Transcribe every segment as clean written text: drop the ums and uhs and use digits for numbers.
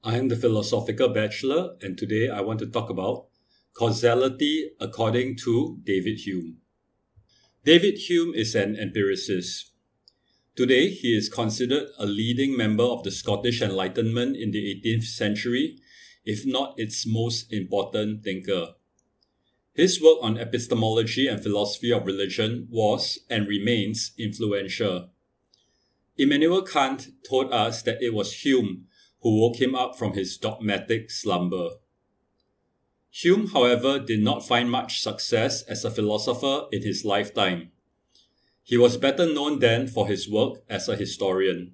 I am the Philosophical Bachelor, and today I want to talk about causality according to David Hume. David Hume is an empiricist. Today, he is considered a leading member of the Scottish Enlightenment in the 18th century, if not its most important thinker. His work on epistemology and philosophy of religion was and remains influential. Immanuel Kant told us that it was Hume who woke him up from his dogmatic slumber. Hume, however, did not find much success as a philosopher in his lifetime. He was better known then for his work as a historian.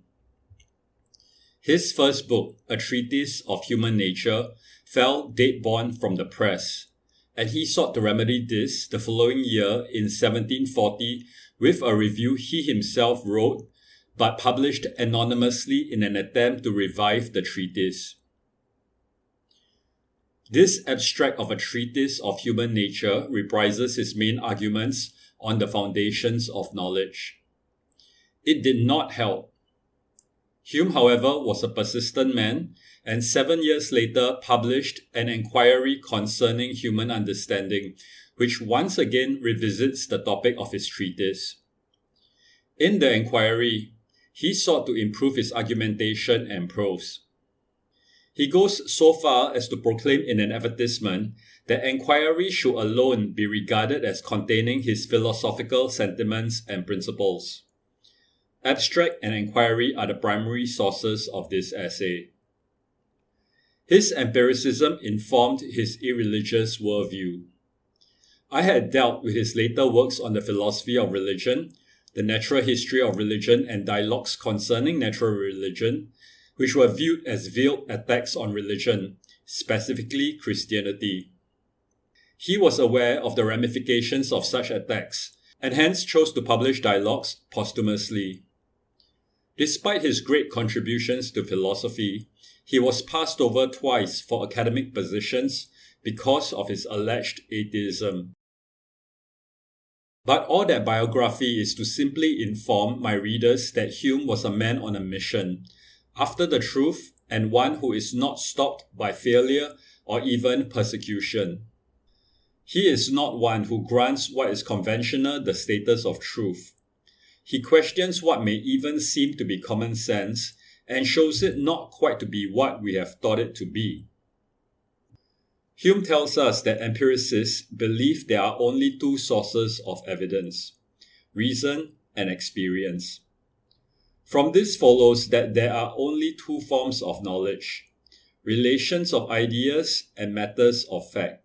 His first book, A Treatise of Human Nature, fell dead-born from the press, and he sought to remedy this the following year in 1740 with a review he himself wrote but published anonymously in an attempt to revive the treatise. This abstract of a treatise of human nature reprises his main arguments on the foundations of knowledge. It did not help. Hume, however, was a persistent man, and 7 years later published An Enquiry Concerning Human Understanding, which once again revisits the topic of his treatise. In the Enquiry, he sought to improve his argumentation and prose. He goes so far as to proclaim in an advertisement that Enquiry should alone be regarded as containing his philosophical sentiments and principles. Abstract and Enquiry are the primary sources of this essay. His empiricism informed his irreligious worldview. I had dealt with his later works on the philosophy of religion, the natural history of religion, and dialogues concerning natural religion, which were viewed as veiled attacks on religion, specifically Christianity. He was aware of the ramifications of such attacks, and hence chose to publish dialogues posthumously. Despite his great contributions to philosophy, he was passed over twice for academic positions because of his alleged atheism. But all that biography is to simply inform my readers that Hume was a man on a mission, after the truth, and one who is not stopped by failure or even persecution. He is not one who grants what is conventional the status of truth. He questions what may even seem to be common sense and shows it not quite to be what we have thought it to be. Hume tells us that empiricists believe there are only two sources of evidence: reason and experience. From this follows that there are only two forms of knowledge: relations of ideas and matters of fact.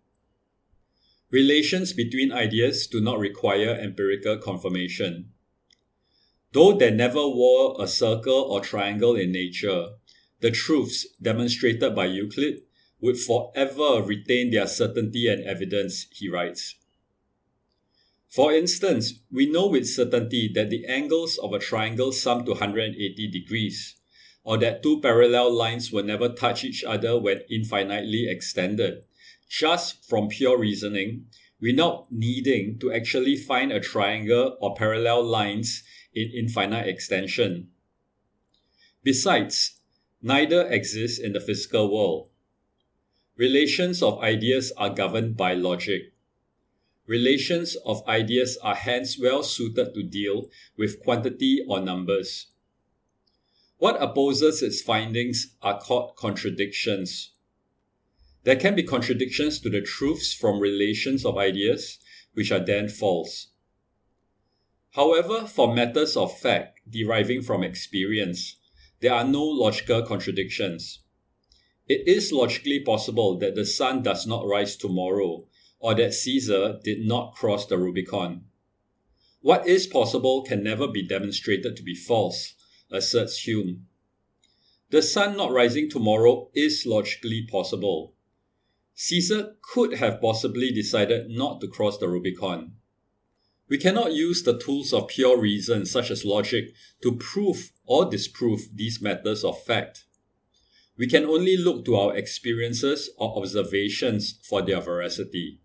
Relations between ideas do not require empirical confirmation. Though there never were a circle or triangle in nature, the truths demonstrated by Euclid would forever retain their certainty and evidence, he writes. For instance, we know with certainty that the angles of a triangle sum to 180 degrees, or that two parallel lines will never touch each other when infinitely extended, just from pure reasoning, without needing to actually find a triangle or parallel lines in infinite extension. Besides, neither exists in the physical world. Relations of ideas are governed by logic. Relations of ideas are hence well suited to deal with quantity or numbers. What opposes its findings are called contradictions. There can be contradictions to the truths from relations of ideas, which are then false. However, for matters of fact deriving from experience, there are no logical contradictions. It is logically possible that the sun does not rise tomorrow, or that Caesar did not cross the Rubicon. What is possible can never be demonstrated to be false, asserts Hume. The sun not rising tomorrow is logically possible. Caesar could have possibly decided not to cross the Rubicon. We cannot use the tools of pure reason, such as logic, to prove or disprove these matters of fact. We can only look to our experiences or observations for their veracity.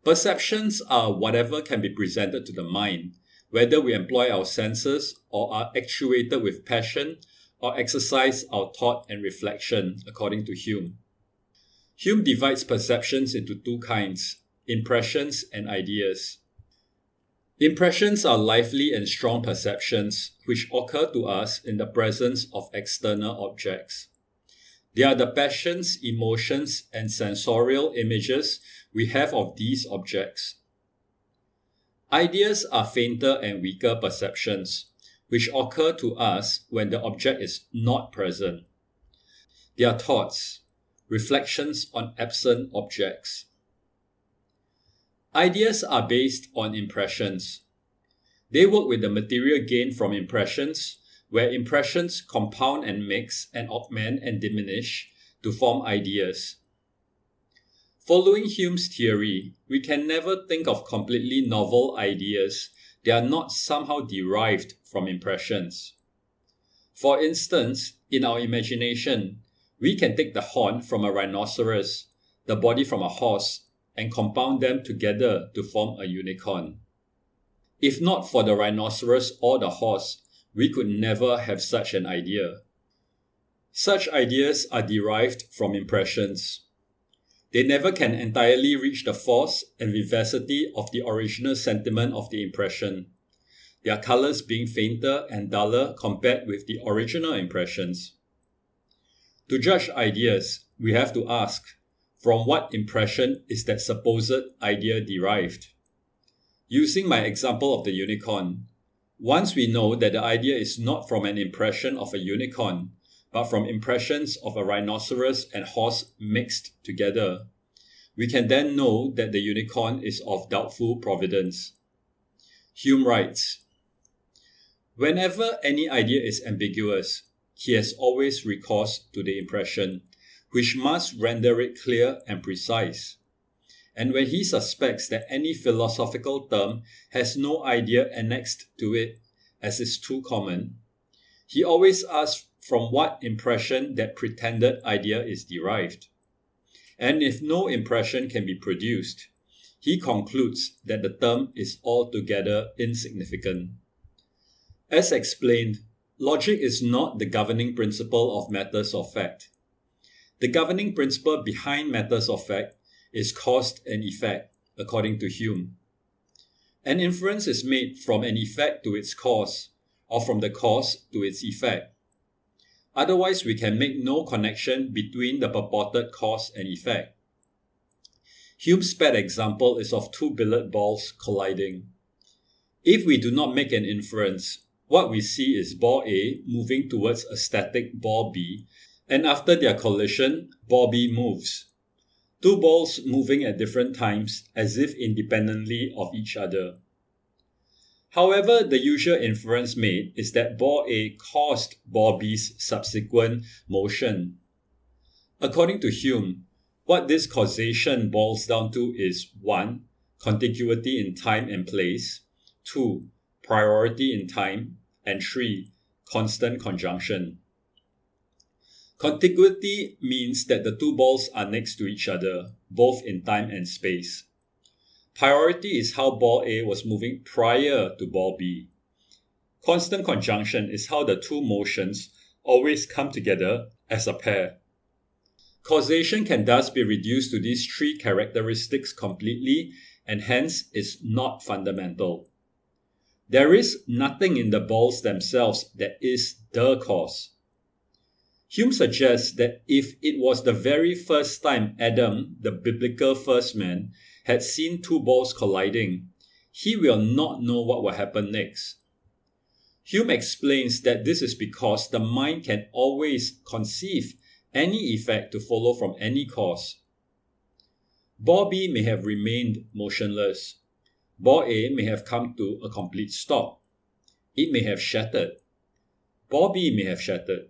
Perceptions are whatever can be presented to the mind, whether we employ our senses or are actuated with passion or exercise our thought and reflection, according to Hume. Hume divides perceptions into two kinds: impressions and ideas. Impressions are lively and strong perceptions which occur to us in the presence of external objects. They are the passions, emotions, and sensorial images we have of these objects. Ideas are fainter and weaker perceptions, which occur to us when the object is not present. They are thoughts, reflections on absent objects. Ideas are based on impressions. They work with the material gained from impressions, where impressions compound and mix and augment and diminish to form ideas. Following Hume's theory, we can never think of completely novel ideas that are not somehow derived from impressions. For instance, in our imagination, we can take the horn from a rhinoceros, the body from a horse, and compound them together to form a unicorn. If not for the rhinoceros or the horse, we could never have such an idea. Such ideas are derived from impressions. They never can entirely reach the force and vivacity of the original sentiment of the impression, their colors being fainter and duller compared with the original impressions. To judge ideas, we have to ask, from what impression is that supposed idea derived? Using my example of the unicorn, once we know that the idea is not from an impression of a unicorn, but from impressions of a rhinoceros and horse mixed together, we can then know that the unicorn is of doubtful providence. Hume writes, "Whenever any idea is ambiguous, he has always recourse to the impression, which must render it clear and precise. And when he suspects that any philosophical term has no idea annexed to it, as is too common, he always asks from what impression that pretended idea is derived. And if no impression can be produced, he concludes that the term is altogether insignificant." As explained, logic is not the governing principle of matters of fact. The governing principle behind matters of fact is cause and effect, according to Hume. An inference is made from an effect to its cause, or from the cause to its effect. Otherwise, we can make no connection between the purported cause and effect. Hume's pet example is of two billiard balls colliding. If we do not make an inference, what we see is ball A moving towards a static ball B, and after their collision, ball B moves. Two balls moving at different times as if independently of each other. However, the usual inference made is that ball A caused ball B's subsequent motion. According to Hume, what this causation boils down to is 1. Contiguity in time and place, 2. Priority in time, and 3. Constant conjunction. Contiguity means that the two balls are next to each other, both in time and space. Priority is how ball A was moving prior to ball B. Constant conjunction is how the two motions always come together as a pair. Causation can thus be reduced to these three characteristics completely, and hence is not fundamental. There is nothing in the balls themselves that is the cause. Hume suggests that if it was the very first time Adam, the biblical first man, had seen two balls colliding, he will not know what will happen next. Hume explains that this is because the mind can always conceive any effect to follow from any cause. Ball B may have remained motionless. Ball A may have come to a complete stop. It may have shattered. Ball B may have shattered.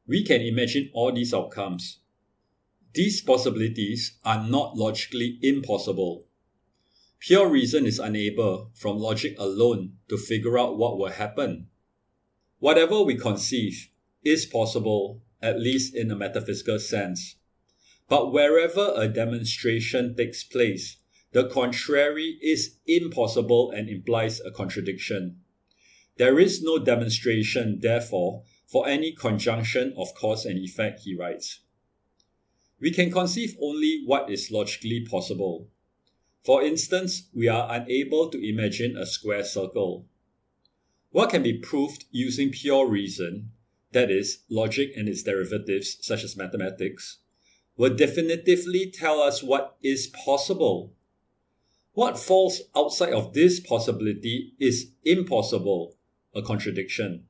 We can imagine all these outcomes. These possibilities are not logically impossible. Pure reason is unable, from logic alone, to figure out what will happen. Whatever we conceive is possible, at least in a metaphysical sense. But wherever a demonstration takes place, the contrary is impossible and implies a contradiction. There is no demonstration, therefore, for any conjunction of cause and effect, he writes. We can conceive only what is logically possible. For instance, we are unable to imagine a square circle. What can be proved using pure reason, that is, logic and its derivatives such as mathematics, will definitively tell us what is possible. What falls outside of this possibility is impossible, a contradiction.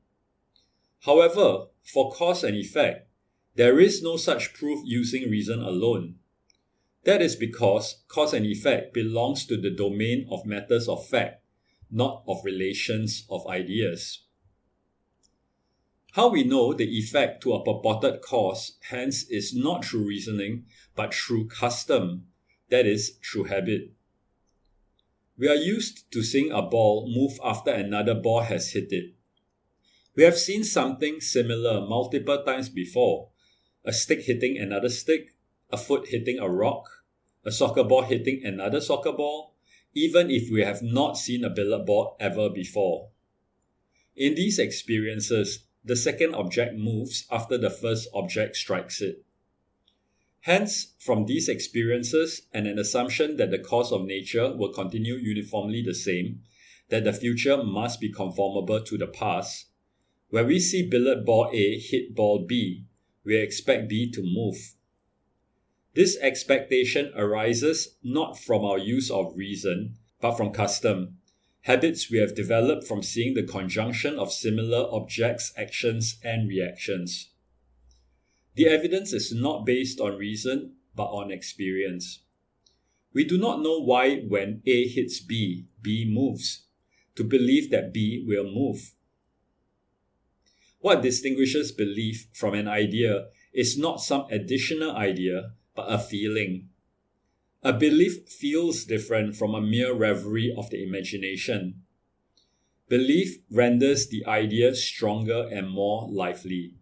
However, for cause and effect, there is no such proof using reason alone. That is because cause and effect belongs to the domain of matters of fact, not of relations of ideas. How we know the effect to a purported cause, hence, is not through reasoning, but through custom, that is, through habit. We are used to seeing a ball move after another ball has hit it. We have seen something similar multiple times before. A stick hitting another stick, a foot hitting a rock, a soccer ball hitting another soccer ball, even if we have not seen a billiard ball ever before. In these experiences, the second object moves after the first object strikes it. Hence, from these experiences and an assumption that the course of nature will continue uniformly the same, that the future must be conformable to the past, when we see billiard ball A hit ball B, we expect B to move. This expectation arises not from our use of reason, but from custom, habits we have developed from seeing the conjunction of similar objects, actions, and reactions. The evidence is not based on reason, but on experience. We do not know why when A hits B, B moves, to believe that B will move. What distinguishes belief from an idea is not some additional idea, but a feeling. A belief feels different from a mere reverie of the imagination. Belief renders the idea stronger and more lively.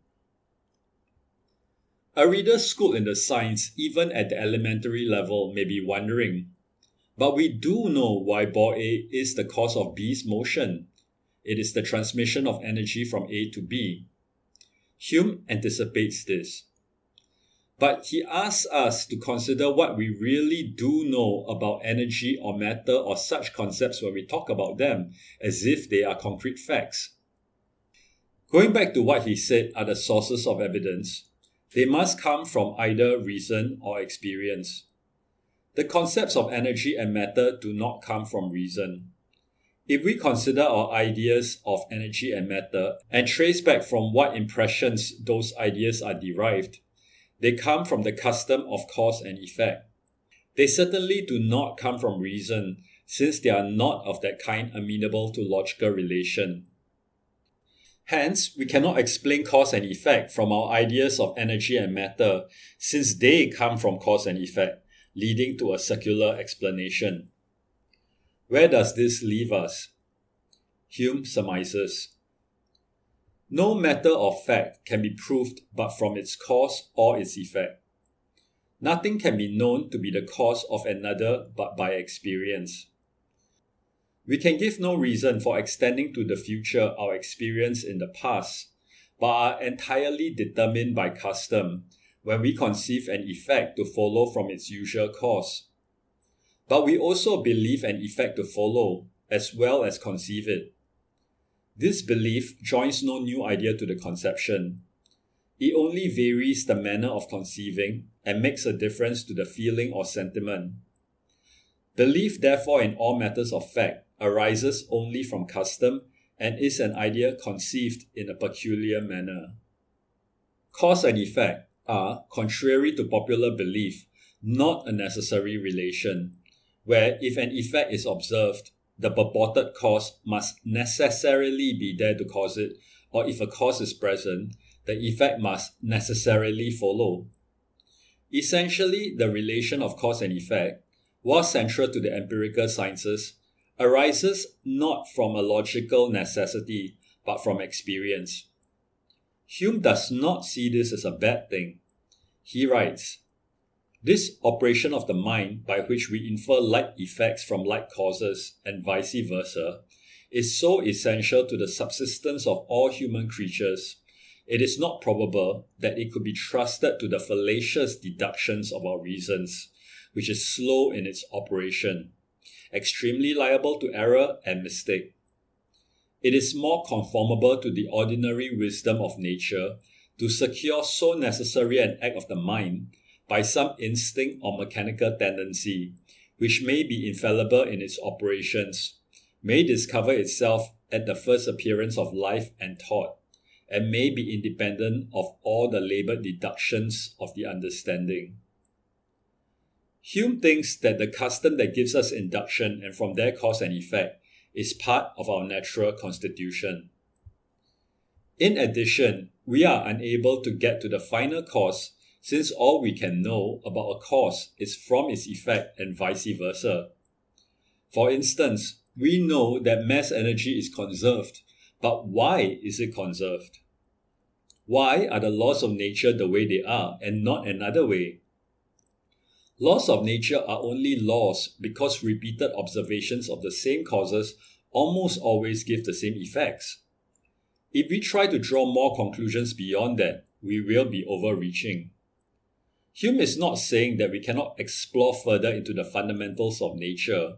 A reader schooled in the science, even at the elementary level, may be wondering, but we do know why ball A is the cause of B's motion. It is the transmission of energy from A to B. Hume anticipates this. But he asks us to consider what we really do know about energy or matter or such concepts when we talk about them, as if they are concrete facts. Going back to what he said are the sources of evidence, they must come from either reason or experience. The concepts of energy and matter do not come from reason. If we consider our ideas of energy and matter and trace back from what impressions those ideas are derived, they come from the custom of cause and effect. They certainly do not come from reason, since they are not of that kind amenable to logical relation. Hence, we cannot explain cause and effect from our ideas of energy and matter, since they come from cause and effect, leading to a circular explanation. Where does this leave us? Hume surmises. No matter of fact can be proved but from its cause or its effect. Nothing can be known to be the cause of another but by experience. We can give no reason for extending to the future our experience in the past, but are entirely determined by custom when we conceive an effect to follow from its usual cause. But we also believe an effect to follow, as well as conceive it. This belief joins no new idea to the conception. It only varies the manner of conceiving and makes a difference to the feeling or sentiment. Belief, therefore, in all matters of fact arises only from custom and is an idea conceived in a peculiar manner. Cause and effect are, contrary to popular belief, not a necessary relation, where if an effect is observed, the purported cause must necessarily be there to cause it, or if a cause is present, the effect must necessarily follow. Essentially, the relation of cause and effect, while central to the empirical sciences, arises not from a logical necessity, but from experience. Hume does not see this as a bad thing. He writes, "This operation of the mind by which we infer like effects from like causes and vice versa is so essential to the subsistence of all human creatures it is not probable that it could be trusted to the fallacious deductions of our reasons, which is slow in its operation, extremely liable to error and mistake. It is more conformable to the ordinary wisdom of nature to secure so necessary an act of the mind by some instinct or mechanical tendency, which may be infallible in its operations, may discover itself at the first appearance of life and thought, and may be independent of all the laboured deductions of the understanding. Hume thinks that the custom that gives us induction and from there cause and effect is part of our natural constitution. In addition, we are unable to get to the final cause since all we can know about a cause is from its effect and vice versa. For instance, we know that mass energy is conserved, but why is it conserved? Why are the laws of nature the way they are and not another way? Laws of nature are only laws because repeated observations of the same causes almost always give the same effects. If we try to draw more conclusions beyond that, we will be overreaching. Hume is not saying that we cannot explore further into the fundamentals of nature,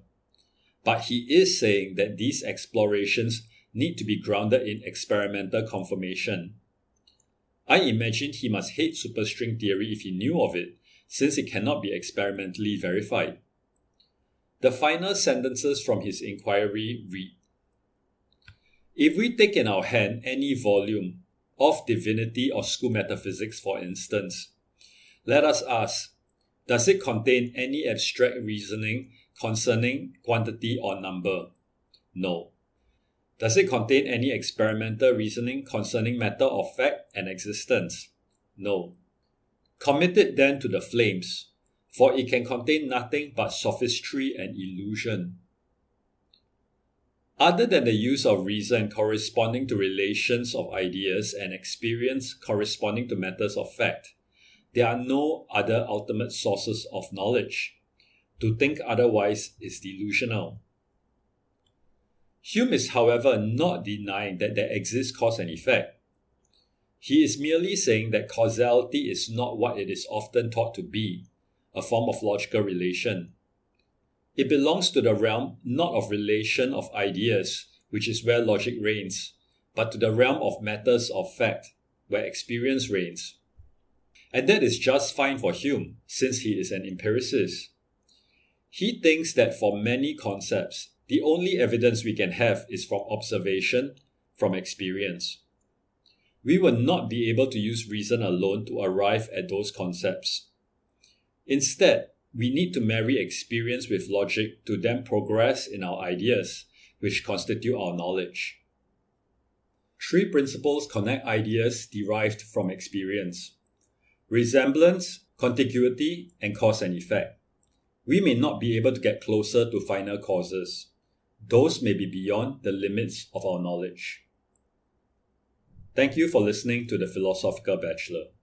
but he is saying that these explorations need to be grounded in experimental confirmation. I imagine he must hate superstring theory if he knew of it, since it cannot be experimentally verified. The final sentences from his inquiry read, if we take in our hand any volume of divinity or school metaphysics, for instance, let us ask, does it contain any abstract reasoning concerning quantity or number? No. Does it contain any experimental reasoning concerning matter or fact and existence? No. Commit it then to the flames, for it can contain nothing but sophistry and illusion. Other than the use of reason corresponding to relations of ideas and experience corresponding to matters of fact, there are no other ultimate sources of knowledge. To think otherwise is delusional. Hume is, however, not denying that there exists cause and effect. He is merely saying that causality is not what it is often thought to be, a form of logical relation. It belongs to the realm not of relation of ideas, which is where logic reigns, but to the realm of matters of fact, where experience reigns. And that is just fine for Hume, since he is an empiricist. He thinks that for many concepts, the only evidence we can have is from observation, from experience. We will not be able to use reason alone to arrive at those concepts. Instead, we need to marry experience with logic to then progress in our ideas, which constitute our knowledge. 3 principles connect ideas derived from experience: resemblance, contiguity, and cause and effect. We may not be able to get closer to final causes. Those may be beyond the limits of our knowledge. Thank you for listening to the Philosophical Bachelor.